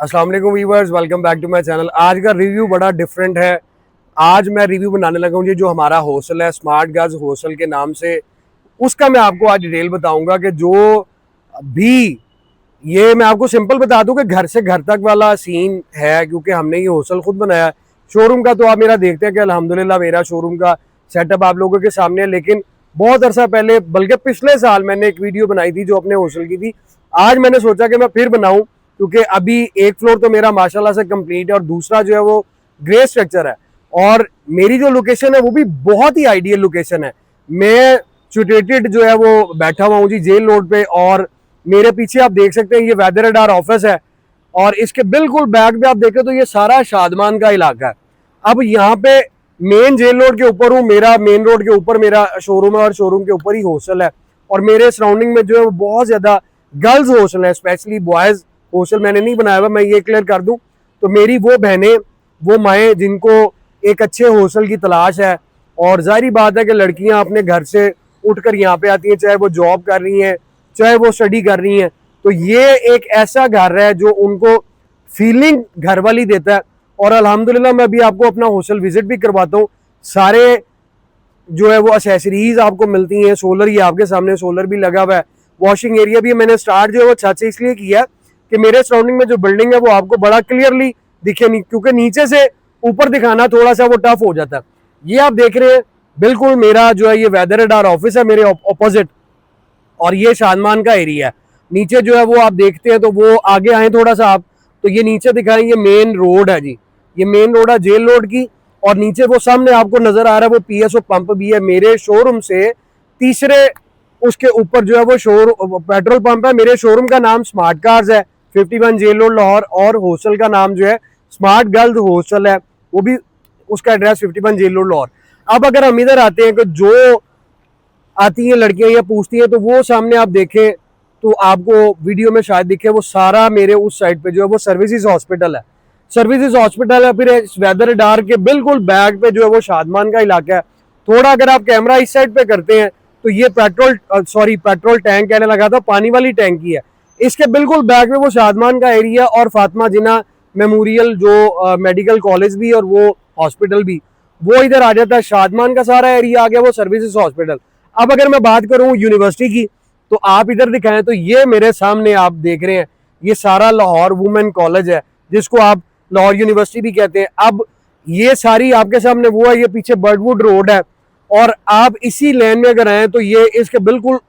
अस्सलाम वालेकुम viewers, welcome back to my channel. आज का रिव्यू बड़ा डिफरेंट है। आज मैं रिव्यू बनाने लगा हूँ जी, जो हमारा हॉस्टल है स्मार्ट गर्ल्स हॉस्टल के नाम से, उसका मैं आपको आज डिटेल बताऊंगा कि जो भी ये मैं आपको सिंपल बता दूं कि घर से घर तक वाला सीन है, क्योंकि हमने ये हॉस्टल खुद बनाया है। शोरूम का तो आप मेरा देखते हैं कि अल्हम्दुलिल्लाह मेरा शोरूम का सेटअप आप लोगों के सामने है, लेकिन बहुत अरसा पहले, बल्कि पिछले साल मैंने एक वीडियो बनाई थी जो अपने हॉस्टल की थी। आज मैंने सोचा कि मैं फिर बनाऊं, क्योंकि अभी एक फ्लोर तो मेरा माशाल्लाह से कंप्लीट है और दूसरा जो है वो ग्रे स्ट्रक्चर है, और मेरी जो लोकेशन है वो भी बहुत ही आइडियल लोकेशन है। मैं सिचुएटेड जो है वो बैठा हुआ हूँ जी जेल रोड पे, और मेरे पीछे आप देख सकते हैं ये वेदर रडार ऑफिस है, और इसके बिल्कुल बैक पे आप देखें तो ये सारा शादमान का इलाका है। अब यहाँ पे मेन जेल रोड के ऊपर हूँ, मेरा मेन रोड के ऊपर मेरा शोरूम है और शोरूम के ऊपर ही हॉस्टल है, और मेरे सराउंडिंग में जो है वो बहुत ज्यादा गर्ल्स हॉस्टल है, स्पेशली बॉयज हॉस्टल मैंने नहीं बनाया हुआ, मैं ये क्लियर कर दूं। तो मेरी वो बहनें, वो माएँ जिनको एक अच्छे हॉस्टल की तलाश है, और जाहिर बात है कि लड़कियां अपने घर से उठकर यहाँ पे आती हैं, चाहे वो जॉब कर रही हैं चाहे वो स्टडी कर रही हैं, तो ये एक ऐसा घर है जो उनको फीलिंग घर वाली देता है। और अल्हम्दुलिल्लाह मैं भी आपको अपना हॉस्टल विजिट भी करवाता हूँ। सारे जो है वो एसेसरीज आपको मिलती हैं। सोलर, ये आपके सामने सोलर भी लगा हुआ है। वॉशिंग एरिया भी मैंने स्टार्ट जो है वो छत से इसलिए किया है कि मेरे सराउंडिंग में जो बिल्डिंग है वो आपको बड़ा क्लियरली दिखे नहीं, क्योंकि नीचे से ऊपर दिखाना थोड़ा सा वो टफ हो जाता है। ये आप देख रहे हैं बिल्कुल मेरा जो है ये वेदर रडार ऑफिस है मेरे ऑपोजिट, और ये शादमान का एरिया है। नीचे जो है वो आप देखते हैं, तो वो आगे आए थोड़ा सा आप, तो ये नीचे दिखा रहे हैं, ये मेन रोड है जी, ये मेन रोड है जेल रोड की। और नीचे वो सामने आपको नजर आ रहा है वो पीएसओ पंप भी है। मेरे शोरूम से तीसरे उसके ऊपर जो है वो पेट्रोल पंप है। मेरे शोरूम का नाम स्मार्ट कार्स है, 51 जेल रोड लाहौर, और हॉस्टल का नाम जो है स्मार्ट गर्ल्स हॉस्टल है, वो भी उसका एड्रेस 51 जेल रोड लाहौर। अब अगर हम इधर आते हैं कि जो आती हैं लड़कियां या पूछती हैं, तो वो सामने आप देखें तो आपको वीडियो में शायद दिखे, वो सारा मेरे उस साइड पे जो है वो सर्विसेज हॉस्पिटल है। सर्विसेज हॉस्पिटल है, फिर वेदर डार के बिल्कुल बैक पे जो है वो शादमान का इलाका है। थोड़ा अगर आप कैमरा इस साइड पे करते हैं तो ये पेट्रोल टैंक कहने लगा था, पानी वाली टैंकी है। इसके बिल्कुल बैक में वो शादमान का एरिया और फातिमा जिन्ना मेमोरियल जो मेडिकल कॉलेज भी और वो हॉस्पिटल भी, वो इधर आ जाता है। शादमान का सारा एरिया आ गया वो सर्विसेज हॉस्पिटल। अब अगर मैं बात करूं यूनिवर्सिटी की, तो आप इधर दिखाएं तो ये मेरे सामने आप देख रहे हैं, ये सारा लाहौर वुमेन कॉलेज है, जिसको आप लाहौर यूनिवर्सिटी भी कहते हैं। अब ये सारी आपके सामने वो है, ये पीछे बर्डवुड रोड है, और आप इसी लेन में अगर आए तो ये इसके बिल्कुल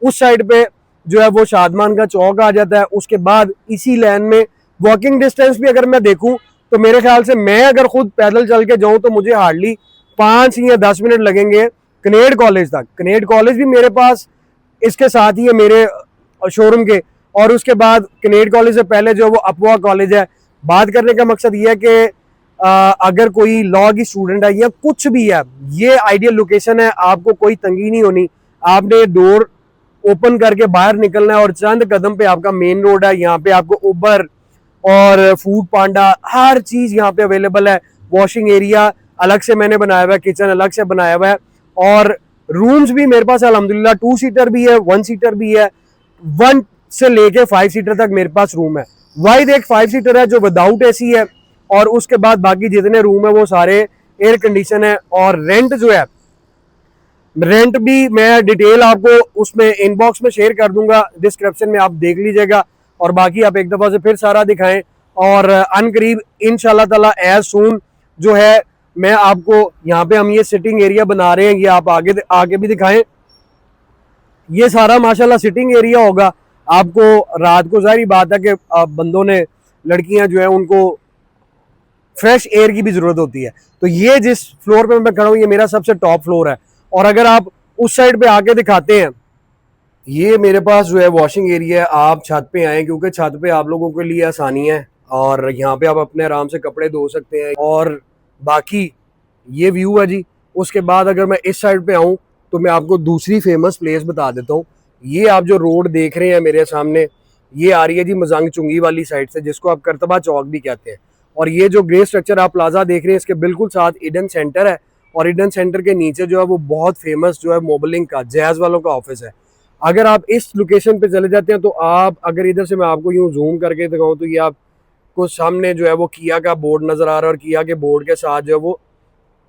उस साइड पे जो है वो शादमान का चौक आ जाता है। उसके बाद इसी लेन में वॉकिंग डिस्टेंस भी अगर मैं देखूं तो मेरे ख्याल से मैं अगर खुद पैदल चल के जाऊं तो मुझे हार्डली 5 या 10 मिनट लगेंगे कनेड कॉलेज तक। कनेड कॉलेज भी मेरे पास इसके साथ ही है मेरे शोरूम के, और उसके बाद कनेड कॉलेज से पहले जो वो अपवा कॉलेज है। बात करने का मकसद ये है कि अगर कोई लॉ की स्टूडेंट है या कुछ भी है, ये आइडियल लोकेशन है, आपको कोई तंगी नहीं होनी। आपने डोर ओपन करके बाहर निकलना है और चंद कदम पे आपका मेन रोड है। यहाँ पे आपको उबर और फूड पांडा हर चीज यहाँ पे अवेलेबल है। वॉशिंग एरिया अलग से मैंने बनाया हुआ है, किचन अलग से बनाया हुआ है, और रूम्स भी मेरे पास अल्हम्दुलिल्लाह 2 सीटर भी है, 1 सीटर भी है, 1 से लेके 5 सीटर तक मेरे पास रूम है। वाइड एक 5 सीटर है जो विदाउट एसी है, और उसके बाद बाकी जितने रूम है वो सारे एयर कंडीशन है। और रेंट जो है, रेंट भी मैं डिटेल आपको उसमें इनबॉक्स में शेयर कर दूंगा, डिस्क्रिप्शन में आप देख लीजिएगा। और बाकी आप एक दफा से फिर सारा दिखाएं, और अनकरीब इंशाल्लाह ताला एज सून जो है मैं आपको यहाँ पे हम ये सिटिंग एरिया बना रहे हैं, ये आप आगे भी दिखाएं। ये सारा माशाल्लाह सिटिंग एरिया होगा। आपको रात को जाहिर बात है कि बंदों ने, लड़कियां जो है उनको फ्रेश एयर की भी जरूरत होती है। तो ये जिस फ्लोर पे मैं खड़ा हूँ ये मेरा सबसे टॉप फ्लोर है, और अगर आप उस साइड पे आके दिखाते हैं, ये मेरे पास जो है वॉशिंग एरिया है। आप छत पे आए, क्योंकि छत पे आप लोगों के लिए आसानी है, और यहाँ पे आप अपने आराम से कपड़े धो सकते हैं। और बाकी ये व्यू है जी। उसके बाद अगर मैं इस साइड पे आऊँ तो मैं आपको दूसरी फेमस प्लेस बता देता हूँ। ये आप जो रोड देख रहे हैं मेरे सामने, ये आ रही है जी मजंग चुंगी वाली साइड से, जिसको आप करतबा चौक भी कहते हैं। और ये जो ग्रे स्ट्रक्चर आप प्लाजा देख रहे हैं, इसके बिल्कुल साथ ईडन सेंटर है, और ईडन सेंटर के नीचे जो है वो बहुत फेमस जो है मोबलिंग का, जैज वालों का ऑफिस है। अगर आप इस लोकेशन पे चले जाते हैं तो आप, अगर इधर से मैं आपको यूं जूम करके दिखाऊं तो ये आप आपको सामने जो है वो किया का बोर्ड नज़र आ रहा है और किया के बोर्ड के साथ जो है वो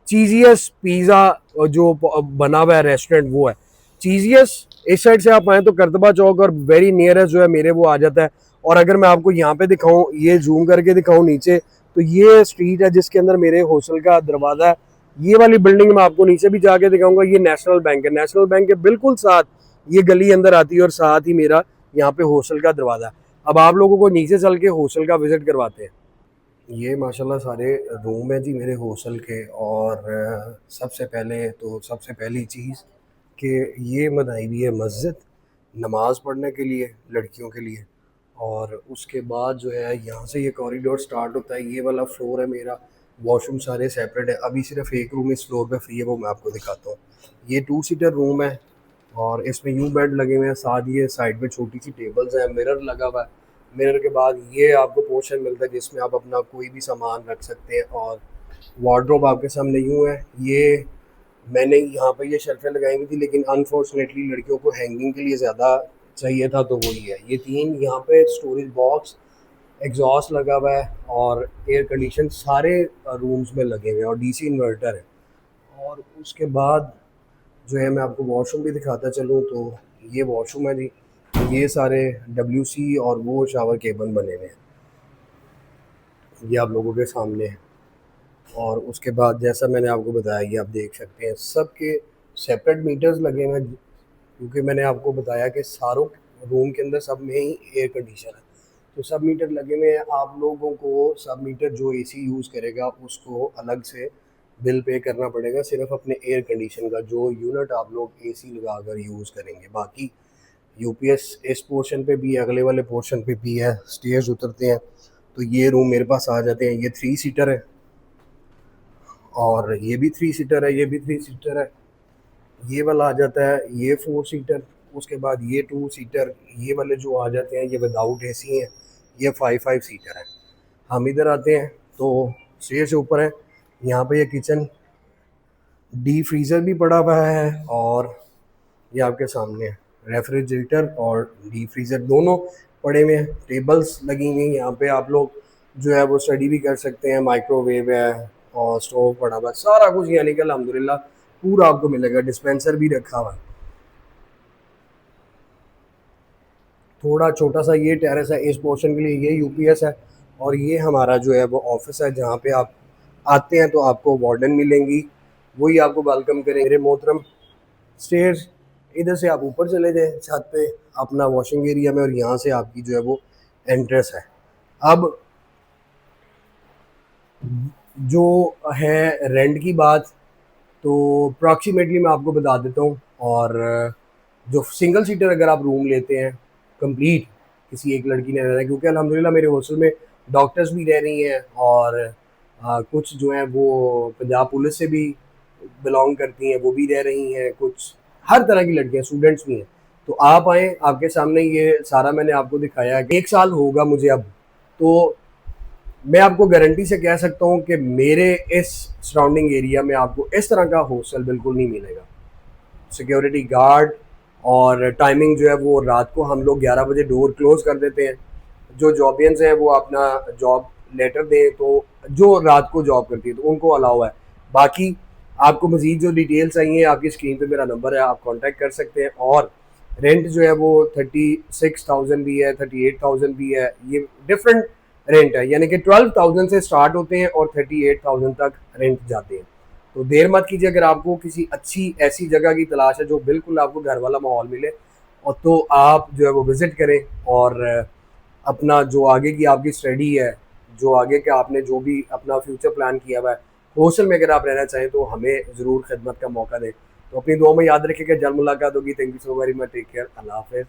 चीजियस पिज़्ज़ा जो बना हुआ है रेस्टोरेंट वो है चीजियस। इस साइड से आप आए तो करतबा चौक और वेरी नियरेस्ट जो है मेरे वो आ जाता है। और अगर मैं आपको यहाँ पे दिखाऊं, ये जूम करके दिखाऊं नीचे, तो ये स्ट्रीट है जिसके अंदर मेरे हॉस्टल का दरवाज़ा है। ये वाली बिल्डिंग में आपको नीचे भी जाके दिखाऊंगा, ये नेशनल बैंक है। नेशनल बैंक के बिल्कुल साथ ये गली अंदर आती है और साथ ही मेरा यहाँ पे हॉस्टल का दरवाज़ा है। अब आप लोगों को नीचे चल के हॉस्टल का विजिट करवाते हैं। ये माशाल्लाह सारे रूम हैं जी मेरे हॉस्टल के। और सबसे पहली चीज़ कि ये बनाई हुई है मस्जिद नमाज पढ़ने के लिए लड़कियों के लिए। और उसके बाद जो है यहाँ से ये कॉरिडोर स्टार्ट होता है, ये वाला फ्लोर है मेरा। वॉशरूम सारे सेपरेट है, अभी सिर्फ एक रूम इस फ्लोर पे फ्री है, वो मैं आपको दिखाता हूँ। ये 2 सीटर रूम है और इसमें यूं बेड लगे हुए हैं, साथ ये साइड में छोटी सी टेबल्स हैं, मिरर लगा हुआ है। मिरर के बाद ये आपको पोर्शन मिलता है जिसमें आप अपना कोई भी सामान रख सकते हैं। और वार्डरोब आपके सामने यूँ है। ये मैंने यहाँ पे ये शेल्फें लगाई हुई थी, लेकिन अनफॉर्चुनेटली लड़कियों को हैंगिंग के लिए ज़्यादा चाहिए था तो वही है। ये 3 यहाँ पे स्टोरेज बॉक्स, एग्जॉस्ट लगा हुआ है और एयर कंडीशन सारे रूम्स में लगे हुए हैं और डीसी इन्वर्टर है। और उसके बाद जो है मैं आपको वॉशरूम भी दिखाता चलूँ तो ये वॉशरूम है जी। ये सारे WC और वो शावर केबल बने हुए हैं, ये आप लोगों के सामने है। और उसके बाद जैसा मैंने आपको बताया, ये आप देख सकते हैं सबके सेपरेट मीटर्स लगे हुए हैं, क्योंकि मैंने आपको बताया कि सारों रूम के अंदर सब में ही एयर कंडीशन है, तो सब मीटर लगे हुए हैं। आप लोगों को सब मीटर जो AC यूज़ करेगा उसको अलग से बिल पे करना पड़ेगा, सिर्फ अपने एयर कंडीशन का जो यूनिट आप लोग AC लगा कर यूज़ करेंगे। बाकी UPS इस पोर्शन पे भी, अगले वाले पोर्शन पे भी है। स्टेयर्स उतरते हैं तो ये रूम मेरे पास आ जाते हैं। ये 3 सीटर है और ये भी 3 सीटर है, ये भी 3 सीटर है। ये वाला आ जाता है, ये 4 सीटर। उसके बाद ये 2 सीटर, ये वाले जो आ जाते हैं ये विदाउट AC हैं, ये 5 सीटर है। हम इधर आते हैं तो स्टेयर से ऊपर है, यहाँ पे ये किचन, डी फ्रीज़र भी पड़ा हुआ है और ये आपके सामने है रेफ्रिजरेटर और डी फ्रीज़र दोनों पड़े हुए हैं। टेबल्स लगी हुई हैं यहाँ पे, आप लोग जो है वो स्टडी भी कर सकते हैं। माइक्रोवेव है और स्टोव पड़ा हुआ है, सारा कुछ यानी कि अल्हम्दुलिल्लाह पूरा आपको मिलेगा। डिस्पेंसर भी रखा हुआ है। थोड़ा छोटा सा ये टेरेस है इस पोर्शन के लिए, ये UPS है। और ये हमारा जो है वो ऑफिस है, जहाँ पे आप आते हैं तो आपको वार्डन मिलेंगी, वही आपको वेलकम करें। मेरे मोहतरम स्टेयर्स, इधर से आप ऊपर चले जाएं छत पे अपना वॉशिंग एरिया में, और यहाँ से आपकी जो है वो एंट्रेंस है। अब जो है रेंट की बात, तो अप्रॉक्सीमेटली मैं आपको बता देता हूँ। और जो सिंगल सीटर अगर आप रूम लेते हैं कंप्लीट, किसी एक लड़की ने रहना है, क्योंकि अल्हम्दुलिल्लाह मेरे हॉस्टल में डॉक्टर्स भी रह रही हैं और कुछ जो हैं वो पंजाब पुलिस से भी बिलोंग करती हैं, वो भी रह रही हैं। कुछ हर तरह की लड़कियां, स्टूडेंट्स भी हैं। तो आप आएँ, आपके सामने ये सारा मैंने आपको दिखाया है। 1 साल होगा मुझे अब, तो मैं आपको गारंटी से कह सकता हूँ कि मेरे इस सराउंडिंग एरिया में आपको इस तरह का हॉस्टल बिल्कुल नहीं मिलेगा। सिक्योरिटी गार्ड और टाइमिंग जो है वो रात को हम लोग 11 बजे डोर क्लोज़ कर देते हैं। जो जॉबियंस हैं वो अपना जॉब लेटर दें, तो जो रात को जॉब करती है तो उनको अलाउ है। बाकी आपको मज़ीद जो डिटेल्स चाहिए, आपकी स्क्रीन पे मेरा नंबर है, आप कांटेक्ट कर सकते हैं। और रेंट जो है वो 36,000 भी है, 38,000 भी है। ये डिफरेंट रेंट है, यानी कि 12,000 से स्टार्ट होते हैं और 38,000 तक रेंट जाते हैं। तो देर मत कीजिए, अगर आपको किसी अच्छी ऐसी जगह की तलाश है जो बिल्कुल आपको घर वाला माहौल मिले, और तो आप जो है वो विज़िट करें। और अपना जो आगे की आपकी स्टडी है, जो आगे का आपने जो भी अपना फ्यूचर प्लान किया हुआ है, हॉस्टल में अगर आप रहना चाहें तो हमें ज़रूर खिदमत का मौका दें। तो अपनी दुआ में याद रखिएगा, जल्द मुलाकात होगी। Thank you so very much, take care, अल्लाह हाफ़िज़।